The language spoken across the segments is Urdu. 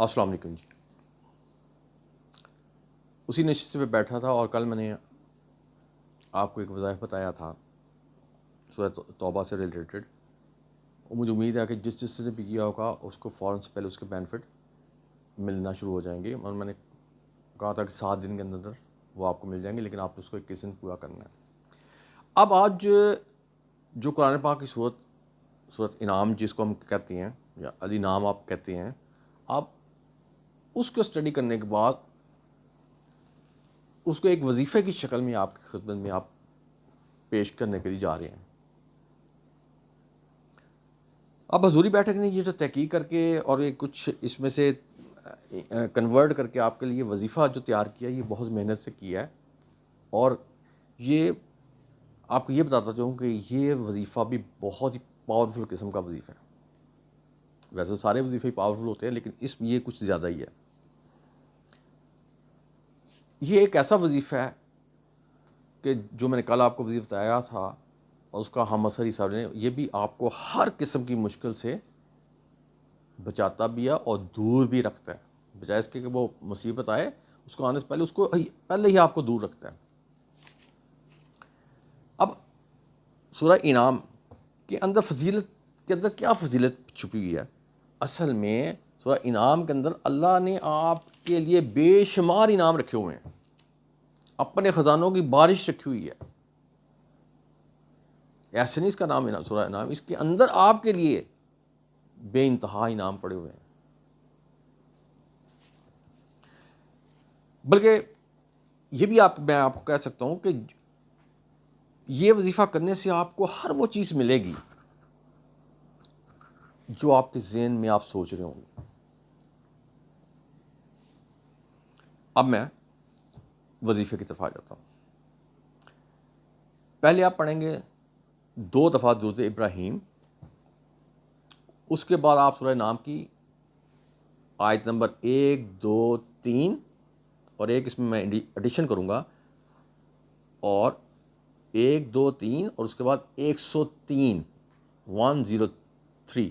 السلام علیکم جی. اسی نشست پہ بیٹھا تھا اور کل میں نے آپ کو ایک وظائف بتایا تھا سورہ توبہ سے ریلیٹڈ، اور مجھے امید ہے کہ جس نے بھی کیا ہوگا اس کو فوراً سے پہلے اس کے بینیفٹ ملنا شروع ہو جائیں گے. اور میں نے کہا تھا کہ 7 دن کے اندر وہ آپ کو مل جائیں گے، لیکن آپ نے اس کو 21 دن پورا کرنا ہے. اب آج جو قرآن پاک کی صورت انعام جس کو ہم کہتے ہیں یا الانعام آپ کہتے ہیں، آپ اس کو اسٹڈی کرنے کے بعد اس کو ایک وظیفے کی شکل میں آپ کی خدمت میں آپ پیش کرنے کے لیے جا رہے ہیں. اب حضوری بیٹھک نے یہ جو تحقیق کر کے اور یہ کچھ اس میں سے کنورٹ کر کے آپ کے لیے وظیفہ جو تیار کیا، یہ بہت محنت سے کیا ہے. اور یہ آپ کو یہ بتاتا چاہوں کہ یہ وظیفہ بھی بہت ہی پاورفل قسم کا وظیفہ ہے. ویسے سارے وظیفے پاورفل ہوتے ہیں، لیکن یہ کچھ زیادہ ہی ہے. یہ ایک ایسا وظیفہ ہے کہ جو میں نے کل آپ کو وظیفہ بتایا تھا اور اس کا ہم اثر صاحب نے، یہ بھی آپ کو ہر قسم کی مشکل سے بچاتا بھی ہے اور دور بھی رکھتا ہے. بجائے اس کے کہ وہ مصیبت آئے اس کو آنے سے پہلے اس کو پہلے ہی آپ کو دور رکھتا ہے. اب سورہ انعام کے اندر فضیلت کے اندر کیا فضیلت چھپی ہوئی ہے؟ اصل میں سورہ انعام کے اندر اللہ نے آپ کے لیے بے شمار انعام رکھے ہوئے ہیں، اپنے خزانوں کی بارش رکھی ہوئی ہے. ایسے نہیں اس کا نام انعام سورہ انعام، اس کے اندر آپ کے لیے بے انتہا انعام پڑے ہوئے ہیں. بلکہ یہ بھی میں آپ کو کہہ سکتا ہوں کہ یہ وظیفہ کرنے سے آپ کو ہر وہ چیز ملے گی جو آپ کے ذہن میں آپ سوچ رہے ہوں گے. اب میں وظیفے کی طرف آ جاتا ہوں. پہلے آپ پڑھیں گے 2 دفعہ درود ابراہیم، اس کے بعد آپ سورہ نام کی آیت نمبر 1 2 3 اور ایک اس میں ایڈیشن کروں گا، اور 1 2 3 اور اس کے بعد 103 103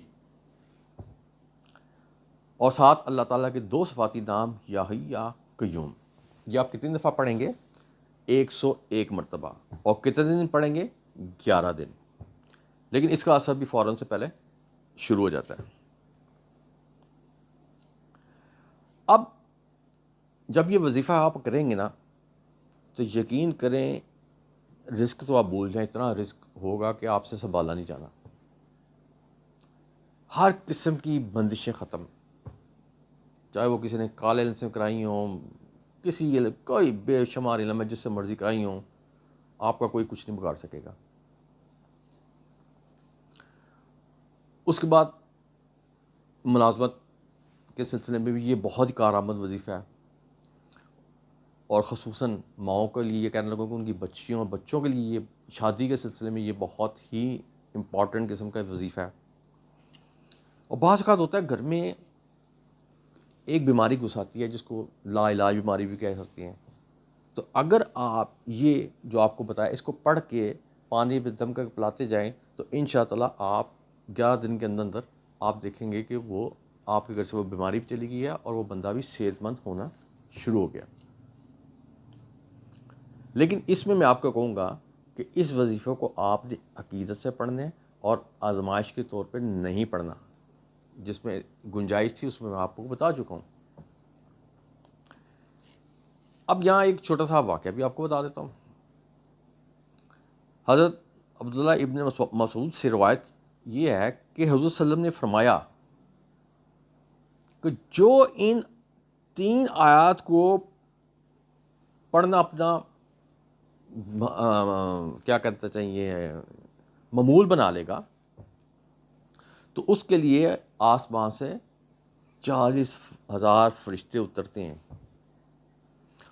اور ساتھ اللہ تعالیٰ کے 2 صفاتی نام یا حی یا قیوم. یہ آپ کتنی دفعہ پڑھیں گے؟ 101 مرتبہ. اور کتنے دن پڑھیں گے؟ 11 دن. لیکن اس کا اثر بھی فوراً سے پہلے شروع ہو جاتا ہے. اب جب یہ وظیفہ آپ کریں گے نا تو یقین کریں رزق تو آپ بھول جائیں، اتنا رزق ہوگا کہ آپ سے سنبھالا نہیں جانا. ہر قسم کی بندشیں ختم، چاہے وہ کسی نے کالے علم سے کرائی ہوں، کسی کوئی بے شمار علم ہے جس سے مرضی کرائی ہوں، آپ کا کوئی کچھ نہیں بگاڑ سکے گا. اس کے بعد ملازمت کے سلسلے میں بھی یہ بہت ہی کارآمد وظیفہ ہے، اور خصوصاً ماؤں کے لیے یہ کہنے لگوں کہ ان کی بچیوں اور بچوں کے لیے یہ شادی کے سلسلے میں یہ بہت ہی امپورٹنٹ قسم کا وظیفہ ہے. اور بعض اوقات ہوتا ہے گھر میں ایک بیماری گھس آتی ہے جس کو لا علاج بیماری بھی کہہ سکتے ہیں. تو اگر آپ یہ جو آپ کو بتایا اس کو پڑھ کے پانی پہ دم کر کے پلاتے جائیں تو انشاءاللہ آپ 11 دن کے اندر آپ دیکھیں گے کہ وہ آپ کے گھر سے وہ بیماری بھی چلی گئی ہے اور وہ بندہ بھی صحت مند ہونا شروع ہو گیا. لیکن اس میں آپ کو کہوں گا کہ اس وظیفے کو آپ نے عقیدت سے پڑھنا ہے اور آزمائش کے طور پہ نہیں پڑھنا. جس میں گنجائش تھی اس میں آپ کو بتا چکا ہوں. اب یہاں ایک چھوٹا سا واقعہ بھی آپ کو بتا دیتا ہوں. حضرت عبداللہ ابن مسعود سے روایت یہ ہے کہ حضور صلی اللہ علیہ وسلم نے فرمایا کہ جو ان 3 آیات کو پڑھنا اپنا کیا کہتے چاہیے معمول بنا لے گا تو اس کے لیے آسمان سے 40,000 فرشتے اترتے ہیں،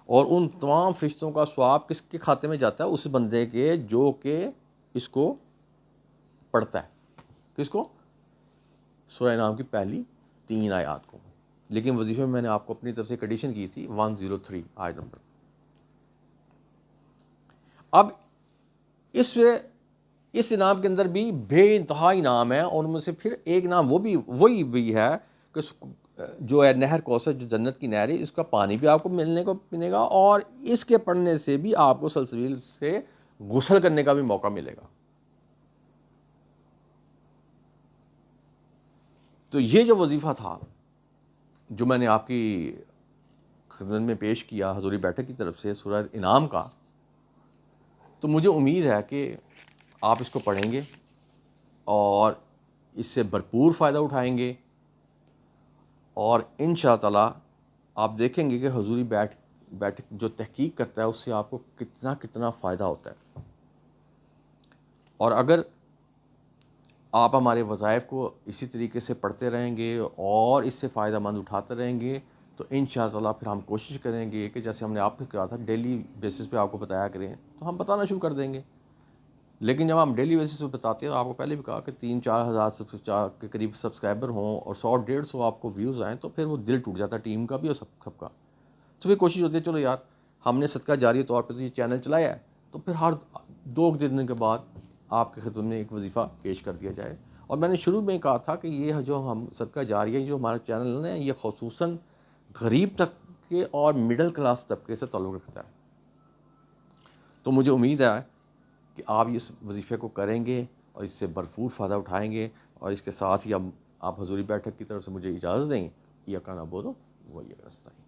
اور ان تمام فرشتوں کا ثواب کس کے کھاتے میں جاتا ہے؟ اس بندے کے جو کہ اس کو پڑھتا ہے. کس کو؟ سورہ انعام کی پہلی 3 آیات کو. لیکن وظیفے میں نے آپ کو اپنی طرف سے کنڈیشن کی تھی 103 آیت نمبر. اب اس انعام کے اندر بھی بے انتہا انعام ہے، اور ان میں سے پھر ایک انعام وہی بھی ہے کہ جو ہے نہر کوثر، جو جنت کی نہر ہے، اس کا پانی بھی آپ کو ملنے کو ملے گا، اور اس کے پڑھنے سے بھی آپ کو سلسبیل سے غسل کرنے کا بھی موقع ملے گا۔ تو یہ جو وظیفہ تھا جو میں نے آپ کی خدمت میں پیش کیا حضوری بیٹھک کی طرف سے، سورہ انعام کا، تو مجھے امید ہے کہ آپ اس کو پڑھیں گے اور اس سے بھرپور فائدہ اٹھائیں گے، اور ان شاء اللہ تعالیٰ آپ دیکھیں گے کہ حضوری بیٹھک جو تحقیق کرتا ہے اس سے آپ کو کتنا فائدہ ہوتا ہے۔ اور اگر آپ ہمارے وظائف کو اسی طریقے سے پڑھتے رہیں گے اور اس سے فائدہ مند اٹھاتے رہیں گے تو ان شاء اللہ پھر ہم کوشش کریں گے کہ جیسے ہم نے آپ کو کہا تھا ڈیلی بیسس پہ آپ کو بتایا کریں، تو ہم بتانا شروع کر دیں گے۔ لیکن جب ہم ڈیلی بیسس پہ بتاتے ہیں، آپ کو پہلے بھی کہا کہ 3-4 ہزار کے قریب سبسکرائبر ہوں اور 100-150 آپ کو ویوز آئیں، تو پھر وہ دل ٹوٹ جاتا ہے ٹیم کا بھی اور سب کا۔ تو پھر کوشش ہوتی ہے چلو یار ہم نے صدقہ جاری طور پہ تو یہ چینل چلایا ہے، تو پھر ہر 2 دن کے بعد آپ کے خدمت میں ایک وظیفہ پیش کر دیا جائے۔ اور میں نے شروع میں کہا تھا کہ یہ جو ہم صدقہ جاریہ جو ہمارا چینل ہے یہ خصوصاً غریب طبقے اور مڈل کلاس طبقے سے تعلق رکھتا ہے۔ تو مجھے امید ہے کہ آپ اس وظیفے کو کریں گے اور اس سے بھرپور فائدہ اٹھائیں گے، اور اس کے ساتھ ہی اب آپ حضوری بیٹھک کی طرف سے مجھے اجازت دیں، یہ کہنا بولو وہ یہ رستہ ہے۔